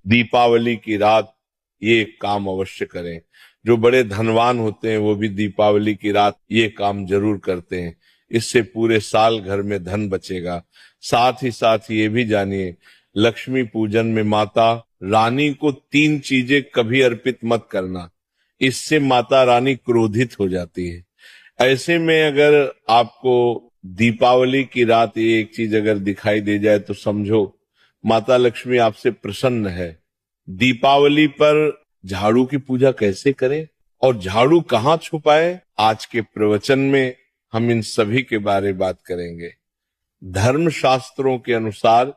दीपावली की रात ये काम अवश्य करें। जो बड़े धनवान होते हैं वो भी दीपावली की रात ये काम जरूर करते हैं। इससे पूरे साल घर में धन बचेगा। साथ ही साथ ये भी जानिए, लक्ष्मी पूजन में माता रानी को 3 चीजें कभी अर्पित मत करना, इससे माता रानी क्रोधित हो जाती है। ऐसे में अगर आपको दीपावली की रात ये एक चीज अगर दिखाई दे जाए तो समझो माता लक्ष्मी आपसे प्रसन्न है। दीपावली पर झाड़ू की पूजा कैसे करें और झाड़ू कहाँ छुपाए, आज के प्रवचन में हम इन सभी के बारे में बात करेंगे। धर्म शास्त्रों के अनुसार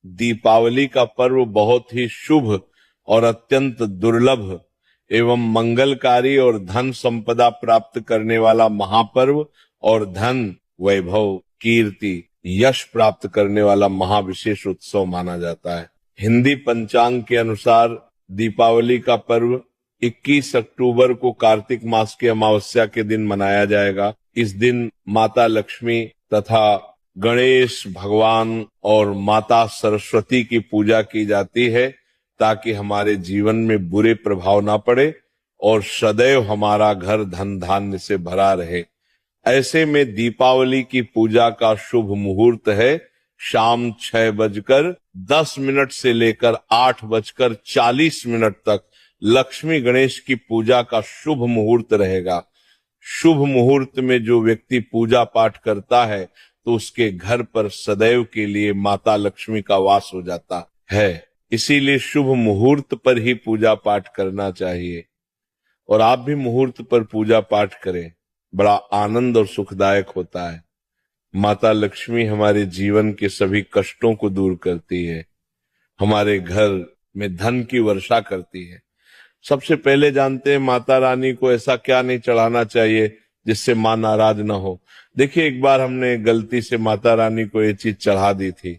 दीपावली का पर्व बहुत ही शुभ और अत्यंत दुर्लभ एवं मंगलकारी और धन संपदा प्राप्त करने वाला महापर्व और धन, वैभव, कीर्ति, यश प्राप्त करने वाला महाविशेष उत्सव माना जाता है। हिंदी पंचांग के अनुसार दीपावली का पर्व 21 अक्टूबर को कार्तिक मास की अमावस्या के दिन मनाया जाएगा। इस दिन माता लक्ष्मी तथा गणेश भगवान और माता सरस्वती की पूजा की जाती है ताकि हमारे जीवन में बुरे प्रभाव ना पड़े और सदैव हमारा घर धन धान्य से भरा रहे। ऐसे में दीपावली की पूजा का शुभ मुहूर्त है शाम 6:10 से लेकर 8:40 तक लक्ष्मी गणेश की पूजा का शुभ मुहूर्त रहेगा। शुभ मुहूर्त में जो व्यक्ति पूजा पाठ करता है तो उसके घर पर सदैव के लिए माता लक्ष्मी का वास हो जाता है। इसीलिए शुभ मुहूर्त पर ही पूजा पाठ करना चाहिए और आप भी मुहूर्त पर पूजा पाठ करें, बड़ा आनंद और सुखदायक होता है। माता लक्ष्मी हमारे जीवन के सभी कष्टों को दूर करती है, हमारे घर में धन की वर्षा करती है। सबसे पहले जानते हैं माता रानी को ऐसा क्या नहीं चढ़ाना चाहिए जिससे मां नाराज ना हो। देखिए, एक बार हमने गलती से माता रानी को ये चीज चढ़ा दी थी,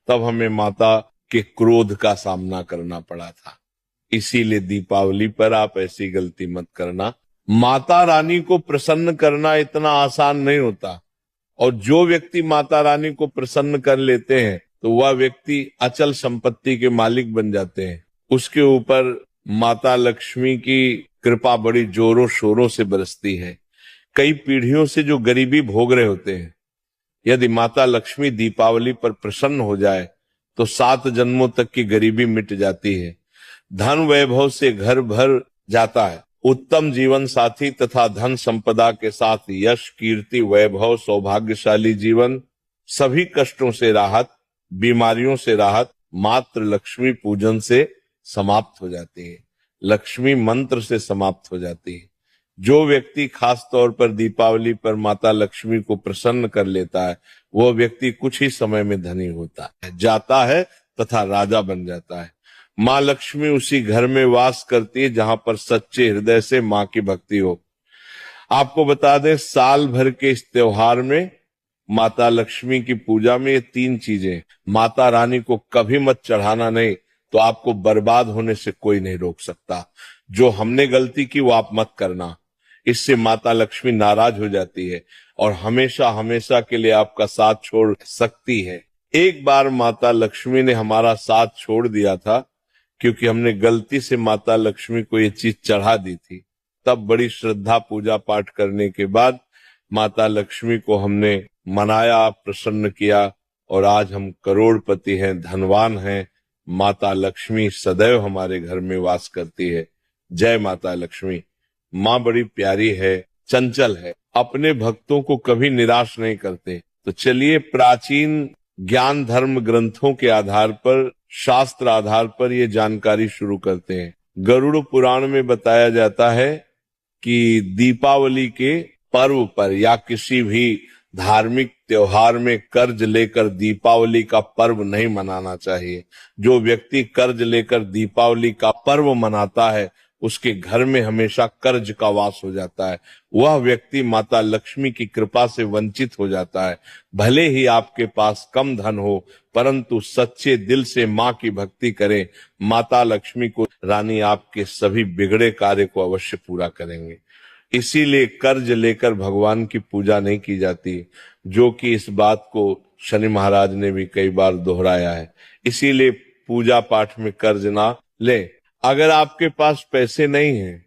तब हमें माता के क्रोध का सामना करना पड़ा था। इसीलिए दीपावली पर आप ऐसी गलती मत करना। माता रानी को प्रसन्न करना इतना आसान नहीं होता और जो व्यक्ति माता रानी को प्रसन्न कर लेते हैं तो वह व्यक्ति अचल संपत्ति के मालिक बन जाते हैं। उसके ऊपर माता लक्ष्मी की कृपा बड़ी जोरों शोरों से बरसती है। कई पीढ़ियों से जो गरीबी भोग रहे होते हैं, यदि माता लक्ष्मी दीपावली पर प्रसन्न हो जाए तो 7 जन्मों तक की गरीबी मिट जाती है। धन वैभव से घर भर जाता है। उत्तम जीवन साथी तथा धन संपदा के साथ यश, कीर्ति, वैभव, सौभाग्यशाली जीवन, सभी कष्टों से राहत, बीमारियों से राहत मात्र लक्ष्मी पूजन से समाप्त हो जाती है, लक्ष्मी मंत्र से समाप्त हो जाती है। जो व्यक्ति खास तौर पर दीपावली पर माता लक्ष्मी को प्रसन्न कर लेता है वह व्यक्ति कुछ ही समय में धनी होता है, जाता है तथा राजा बन जाता है। माँ लक्ष्मी उसी घर में वास करती है जहां पर सच्चे हृदय से माँ की भक्ति हो। आपको बता दें, साल भर के इस त्योहार में माता लक्ष्मी की पूजा में ये 3 चीजें, माता रानी को कभी मत चढ़ाना नहीं तो आपको बर्बाद होने से कोई नहीं रोक सकता। जो हमने गलती की वो आप मत करना, इससे माता लक्ष्मी नाराज हो जाती है और हमेशा हमेशा के लिए आपका साथ छोड़ सकती है। एक बार माता लक्ष्मी ने हमारा साथ छोड़ दिया था क्योंकि हमने गलती से माता लक्ष्मी को ये चीज चढ़ा दी थी। तब बड़ी श्रद्धा पूजा पाठ करने के बाद माता लक्ष्मी को हमने मनाया, प्रसन्न किया और आज हम करोड़पति हैं, धनवान हैं। माता लक्ष्मी सदैव हमारे घर में वास करती है। जय माता लक्ष्मी। माँ बड़ी प्यारी है, चंचल है, अपने भक्तों को कभी निराश नहीं करते। तो चलिए प्राचीन ज्ञान धर्म ग्रंथों के आधार पर, शास्त्र आधार पर ये जानकारी शुरू करते हैं। गरुड़ पुराण में बताया जाता है कि दीपावली के पर्व पर या किसी भी धार्मिक त्योहार में कर्ज लेकर दीपावली का पर्व नहीं मनाना चाहिए। जो व्यक्ति कर्ज लेकर दीपावली का पर्व मनाता है उसके घर में हमेशा कर्ज का वास हो जाता है। वह व्यक्ति माता लक्ष्मी की कृपा से वंचित हो जाता है। भले ही आपके पास कम धन हो परंतु सच्चे दिल से माँ की भक्ति करें, माता लक्ष्मी को रानी आपके सभी बिगड़े कार्य को अवश्य पूरा करेंगे। इसीलिए कर्ज लेकर भगवान की पूजा नहीं की जाती, जो कि इस बात को शनि महाराज ने भी कई बार दोहराया है। इसीलिए पूजा पाठ में कर्ज ना ले। अगर आपके पास पैसे नहीं हैं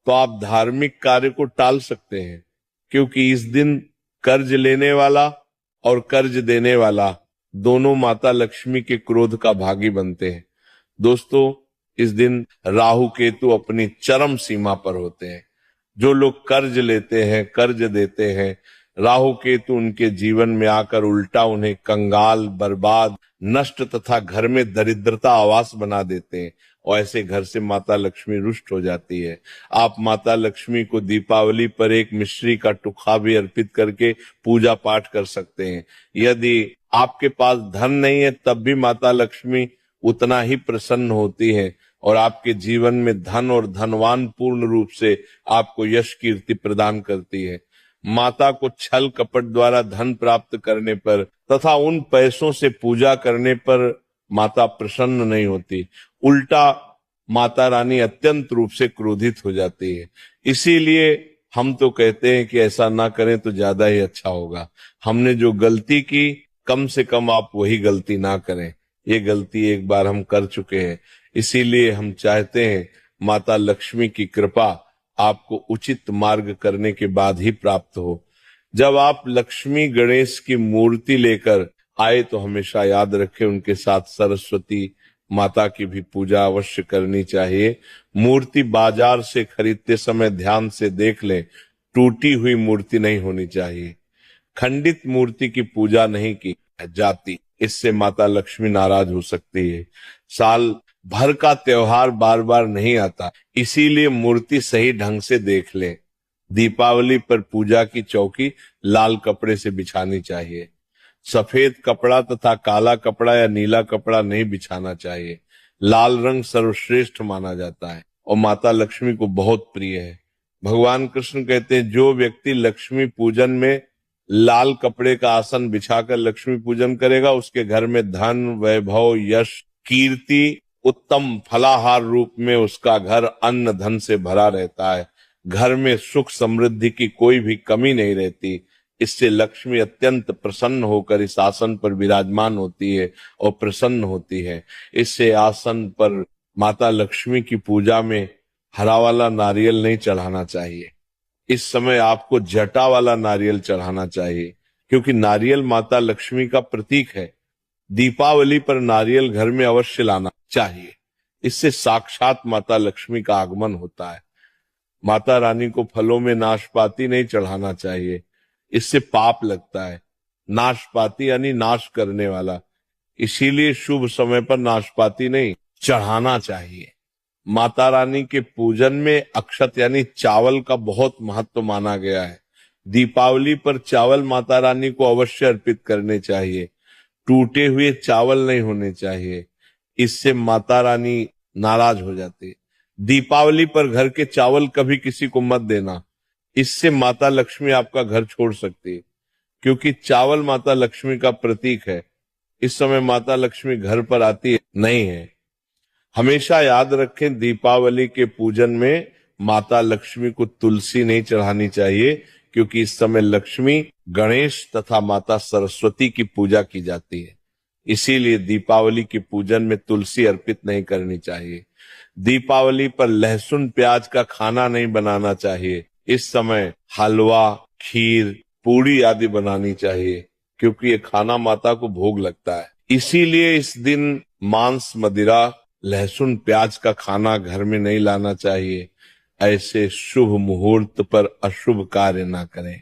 तो आप धार्मिक कार्य को टाल सकते हैं, क्योंकि इस दिन कर्ज लेने वाला और कर्ज देने वाला दोनों माता लक्ष्मी के क्रोध का भागी बनते हैं। दोस्तों, इस दिन राहु केतु अपनी चरम सीमा पर होते हैं। जो लोग कर्ज लेते हैं, कर्ज देते हैं, राहु केतु उनके जीवन में आकर उल्टा उन्हें कंगाल, बर्बाद, नष्ट तथा घर में दरिद्रता आवास बना देते हैं, और ऐसे घर से माता लक्ष्मी रुष्ट हो जाती है। आप माता लक्ष्मी को दीपावली पर एक मिश्री का टुकड़ा भी अर्पित करके पूजा पाठ कर सकते हैं। यदि आपके पास धन नहीं है तब भी माता लक्ष्मी उतना ही प्रसन्न होती है और आपके जीवन में धन और धनवान पूर्ण रूप से आपको यश कीर्ति प्रदान करती है। माता को छल कपट द्वारा धन प्राप्त करने पर तथा उन पैसों से पूजा करने पर माता प्रसन्न नहीं होती, उल्टा माता रानी अत्यंत रूप से क्रोधित हो जाती है। इसीलिए हम तो कहते हैं कि ऐसा ना करें तो ज्यादा ही अच्छा होगा। हमने जो गलती की, कम से कम आप वही गलती ना करें। ये गलती एक बार हम कर चुके हैं, इसीलिए हम चाहते हैं माता लक्ष्मी की कृपा आपको उचित मार्ग करने के बाद ही प्राप्त हो। जब आप लक्ष्मी गणेश की मूर्ति लेकर आए तो हमेशा याद रखें उनके साथ सरस्वती माता की भी पूजा अवश्य करनी चाहिए। मूर्ति बाजार से खरीदते समय ध्यान से देख लें, टूटी हुई मूर्ति नहीं होनी चाहिए। खंडित मूर्ति की पूजा नहीं की जाती, इससे माता लक्ष्मी नाराज हो सकती है। साल भर का त्योहार बार बार नहीं आता, इसीलिए मूर्ति सही ढंग से देख लें। दीपावली पर पूजा की चौकी लाल कपड़े से बिछानी चाहिए। सफेद कपड़ा तथा काला कपड़ा या नीला कपड़ा नहीं बिछाना चाहिए। लाल रंग सर्वश्रेष्ठ माना जाता है और माता लक्ष्मी को बहुत प्रिय है। भगवान कृष्ण कहते हैं, जो व्यक्ति लक्ष्मी पूजन में लाल कपड़े का आसन बिछाकर लक्ष्मी पूजन करेगा, उसके घर में धन, वैभव, यश, कीर्ति, उत्तम फलाहार रूप में उसका घर अन्न धन से भरा रहता है। घर में सुख समृद्धि की कोई भी कमी नहीं रहती। इससे लक्ष्मी अत्यंत प्रसन्न होकर इस आसन पर विराजमान होती है और प्रसन्न होती है। इससे आसन पर माता लक्ष्मी की पूजा में हरा वाला नारियल नहीं चढ़ाना चाहिए। इस समय आपको जटा वाला नारियल चढ़ाना चाहिए, क्योंकि नारियल माता लक्ष्मी का प्रतीक है। दीपावली पर नारियल घर में अवश्य लाना चाहिए, इससे साक्षात माता लक्ष्मी का आगमन होता है। माता रानी को फलों में नाशपाती नहीं चढ़ाना चाहिए, इससे पाप लगता है। नाशपाती यानी नाश करने वाला, इसीलिए शुभ समय पर नाशपाती नहीं चढ़ाना चाहिए। माता रानी के पूजन में अक्षत यानी चावल का बहुत महत्व माना गया है। दीपावली पर चावल माता रानी को अवश्य अर्पित करने चाहिए। टूटे हुए चावल नहीं होने चाहिए, इससे माता रानी नाराज हो जाती है। दीपावली पर घर के चावल कभी किसी को मत देना, इससे माता लक्ष्मी आपका घर छोड़ सकती है, क्योंकि चावल माता लक्ष्मी का प्रतीक है। इस समय माता लक्ष्मी घर पर आती नहीं है। हमेशा याद रखें, दीपावली के पूजन में माता लक्ष्मी को तुलसी नहीं चढ़ानी चाहिए, क्योंकि इस समय लक्ष्मी, गणेश तथा माता सरस्वती की पूजा की जाती है। इसीलिए दीपावली के पूजन में तुलसी अर्पित नहीं करनी चाहिए। दीपावली पर लहसुन प्याज का खाना नहीं बनाना चाहिए। इस समय हलवा, खीर, पूड़ी आदि बनानी चाहिए, क्योंकि ये खाना माता को भोग लगता है। इसीलिए इस दिन मांस, मदिरा, लहसुन प्याज का खाना घर में नहीं लाना चाहिए। ऐसे शुभ मुहूर्त पर अशुभ कार्य ना करें।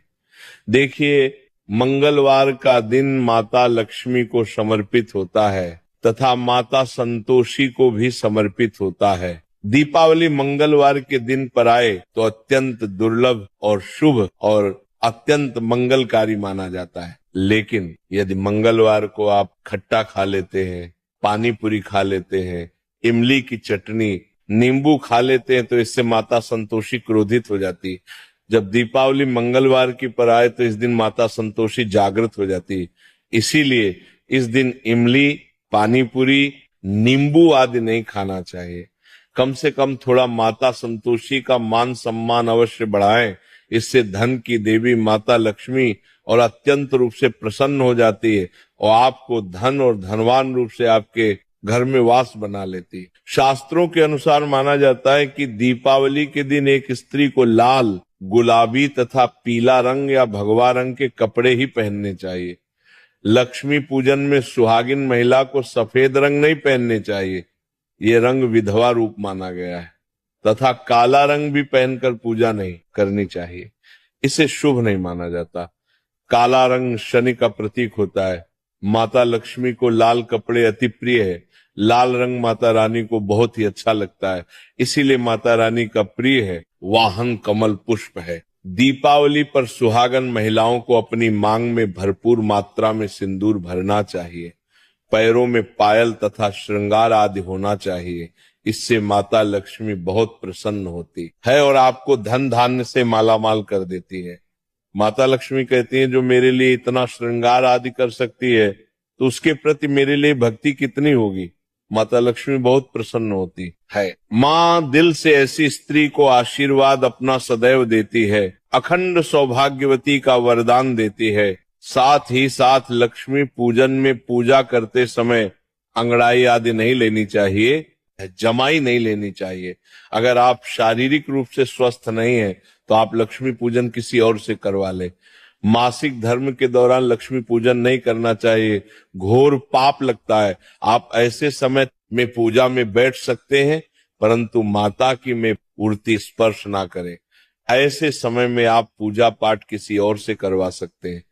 देखिए, मंगलवार का दिन माता लक्ष्मी को समर्पित होता है तथा माता संतोषी को भी समर्पित होता है। दीपावली मंगलवार के दिन पर आए तो अत्यंत दुर्लभ और शुभ और अत्यंत मंगलकारी माना जाता है। लेकिन यदि मंगलवार को आप खट्टा खा लेते हैं, पानी पूरी खा लेते हैं, इमली की चटनी, नींबू खा लेते हैं, तो इससे माता संतोषी क्रोधित हो जाती है। जब दीपावली मंगलवार की पर आए तो इस दिन माता संतोषी जागृत हो जाती है। इसीलिए इस दिन इमली, पानी पूरी, नींबू आदि नहीं खाना चाहिए। कम से कम थोड़ा माता संतोषी का मान सम्मान अवश्य बढ़ाएं। इससे धन की देवी माता लक्ष्मी और अत्यंत रूप से प्रसन्न हो जाती है और आपको धन और धनवान रूप से आपके घर में वास बना लेती है। शास्त्रों के अनुसार माना जाता है कि दीपावली के दिन एक स्त्री को लाल, गुलाबी तथा पीला रंग या भगवा रंग के कपड़े ही पहनने चाहिए। लक्ष्मी पूजन में सुहागिन महिला को सफेद रंग नहीं पहनने चाहिए, ये रंग विधवा रूप माना गया है। तथा काला रंग भी पहनकर पूजा नहीं करनी चाहिए, इसे शुभ नहीं माना जाता। काला रंग शनि का प्रतीक होता है। माता लक्ष्मी को लाल कपड़े अति प्रिय है। लाल रंग माता रानी को बहुत ही अच्छा लगता है, इसीलिए माता रानी का प्रिय है वाहन कमल पुष्प है। दीपावली पर सुहागन महिलाओं को अपनी मांग में भरपूर मात्रा में सिंदूर भरना चाहिए। पैरों में पायल तथा श्रृंगार आदि होना चाहिए, इससे माता लक्ष्मी बहुत प्रसन्न होती है और आपको धन धान्य से मालामाल कर देती है। माता लक्ष्मी कहती है जो मेरे लिए इतना श्रृंगार आदि कर सकती है तो उसके प्रति मेरे लिए भक्ति कितनी होगी। माता लक्ष्मी बहुत प्रसन्न होती है। माँ दिल से ऐसी स्त्री को आशीर्वाद अपना सदैव देती है, अखंड सौभाग्यवती का वरदान देती है। साथ ही साथ लक्ष्मी पूजन में पूजा करते समय अंगड़ाई आदि नहीं लेनी चाहिए, जमाई नहीं लेनी चाहिए। अगर आप शारीरिक रूप से स्वस्थ नहीं है तो आप लक्ष्मी पूजन किसी और से करवा ले। मासिक धर्म के दौरान लक्ष्मी पूजन नहीं करना चाहिए, घोर पाप लगता है। आप ऐसे समय में पूजा में बैठ सकते हैं परंतु माता की में मूर्ति स्पर्श ना करें। ऐसे समय में आप पूजा पाठ किसी और से करवा सकते हैं।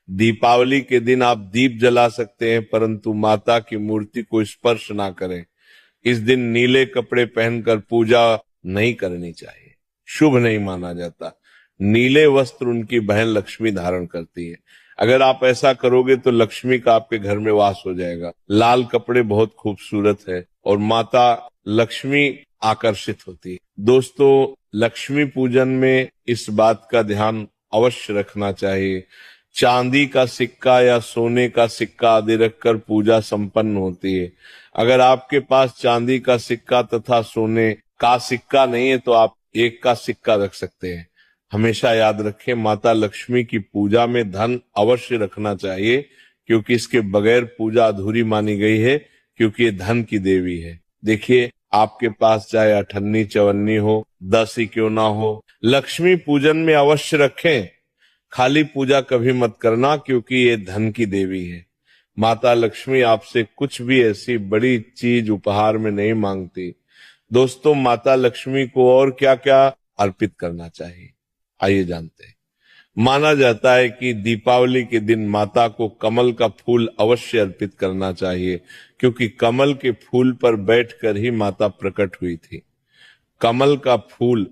दीपावली के दिन आप दीप जला सकते हैं परंतु माता की मूर्ति को स्पर्श ना करें। इस दिन नीले कपड़े पहनकर पूजा नहीं करनी चाहिए, शुभ नहीं माना जाता। नीले वस्त्र उनकी बहन लक्ष्मी धारण करती है। अगर आप ऐसा करोगे तो लक्ष्मी का आपके घर में वास हो जाएगा। लाल कपड़े बहुत खूबसूरत है और माता लक्ष्मी आकर्षित होती है। दोस्तों, लक्ष्मी पूजन में इस बात का ध्यान अवश्य रखना चाहिए, चांदी का सिक्का या सोने का सिक्का आदि रखकर पूजा संपन्न होती है। अगर आपके पास चांदी का सिक्का तथा सोने का सिक्का नहीं है तो आप एक का सिक्का रख सकते हैं। हमेशा याद रखें, माता लक्ष्मी की पूजा में धन अवश्य रखना चाहिए क्योंकि इसके बगैर पूजा अधूरी मानी गई है, क्योंकि ये धन की देवी है। देखिए, आपके पास चाहे अठन्नी चवन्नी हो, 10 ही क्यों ना हो, लक्ष्मी पूजन में अवश्य रखें। खाली पूजा कभी मत करना क्योंकि ये धन की देवी है। माता लक्ष्मी आपसे कुछ भी ऐसी बड़ी चीज उपहार में नहीं मांगती। दोस्तों, माता लक्ष्मी को और क्या क्या अर्पित करना चाहिए, आइए जानते हैं। माना जाता है कि दीपावली के दिन माता को कमल का फूल अवश्य अर्पित करना चाहिए क्योंकि कमल के फूल पर बैठकर ही माता प्रकट हुई थी। कमल का फूल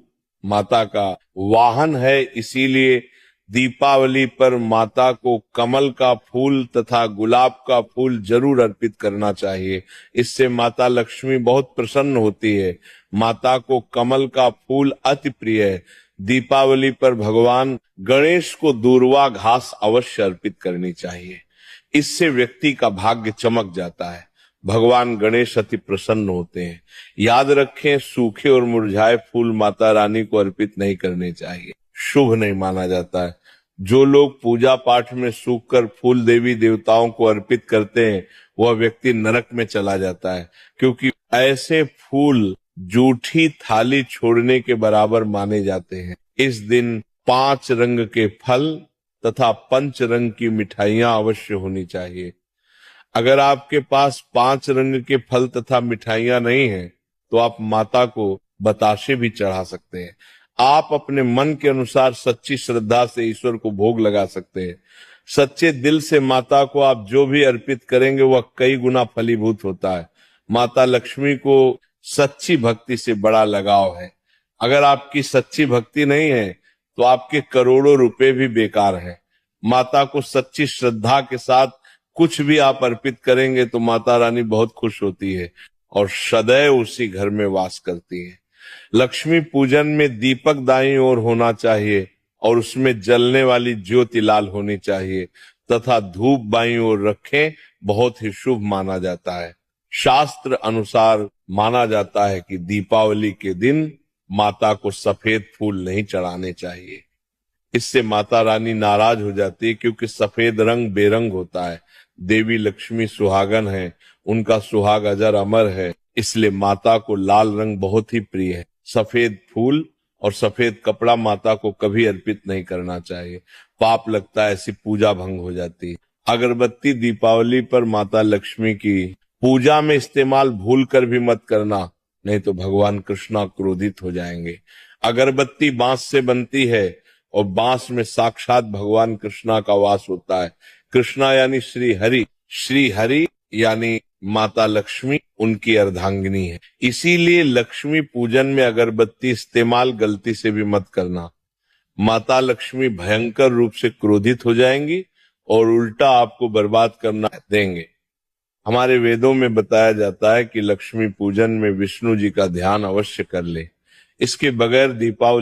माता का वाहन है, इसीलिए दीपावली पर माता को कमल का फूल तथा गुलाब का फूल जरूर अर्पित करना चाहिए। इससे माता लक्ष्मी बहुत प्रसन्न होती है। माता को कमल का फूल अति प्रिय है। दीपावली पर भगवान गणेश को दूर्वा घास अवश्य अर्पित करनी चाहिए, इससे व्यक्ति का भाग्य चमक जाता है। भगवान गणेश अति प्रसन्न होते हैं। याद रखें, सूखे और मुरझाए फूल माता रानी को अर्पित नहीं करने चाहिए, शुभ नहीं माना जाता है। जो लोग पूजा पाठ में सूखकर फूल देवी देवताओं को अर्पित करते हैं वह व्यक्ति नरक में चला जाता है क्योंकि ऐसे फूल जूठी थाली छोड़ने के बराबर माने जाते हैं। इस दिन 5 रंग के फल तथा 5 रंग की मिठाइयां अवश्य होनी चाहिए। अगर आपके पास 5 रंग के फल तथा मिठाइयां नहीं है तो आप माता को बताशे भी चढ़ा सकते हैं। आप अपने मन के अनुसार सच्ची श्रद्धा से ईश्वर को भोग लगा सकते हैं। सच्चे दिल से माता को आप जो भी अर्पित करेंगे वह कई गुना फलीभूत होता है। माता लक्ष्मी को सच्ची भक्ति से बड़ा लगाव है। अगर आपकी सच्ची भक्ति नहीं है तो आपके करोड़ों रुपए भी बेकार है। माता को सच्ची श्रद्धा के साथ कुछ भी आप अर्पित करेंगे तो माता रानी बहुत खुश होती है और सदैव उसी घर में वास करती है। लक्ष्मी पूजन में दीपक दाईं ओर होना चाहिए और उसमें जलने वाली ज्योति लाल होनी चाहिए तथा धूप बाईं ओर रखें, बहुत ही शुभ माना जाता है। शास्त्र अनुसार माना जाता है कि दीपावली के दिन माता को सफेद फूल नहीं चढ़ाने चाहिए, इससे माता रानी नाराज हो जाती है क्योंकि सफेद रंग बेरंग होता है। देवी लक्ष्मी सुहागन है, उनका सुहाग अजर अमर है, इसलिए माता को लाल रंग बहुत ही प्रिय है। सफेद फूल और सफेद कपड़ा माता को कभी अर्पित नहीं करना चाहिए, पाप लगता है, ऐसी पूजा भंग हो जाती है। अगरबत्ती दीपावली पर माता लक्ष्मी की पूजा में इस्तेमाल भूल कर भी मत करना, नहीं तो भगवान कृष्णा क्रोधित हो जाएंगे। अगरबत्ती बांस से बनती है और बांस में साक्षात भगवान कृष्णा का वास होता है। कृष्णा यानी श्री हरि यानी माता लक्ष्मी उनकी अर्धांगिनी है। इसीलिए लक्ष्मी पूजन में अगरबत्ती इस्तेमाल गलती से भी मत करना, माता लक्ष्मी भयंकर रूप से क्रोधित हो जाएंगी और उल्टा आपको बर्बाद करना देंगे। हमारे वेदों में बताया जाता है कि लक्ष्मी पूजन में विष्णु जी का ध्यान अवश्य कर ले, इसके बगैर दीपावली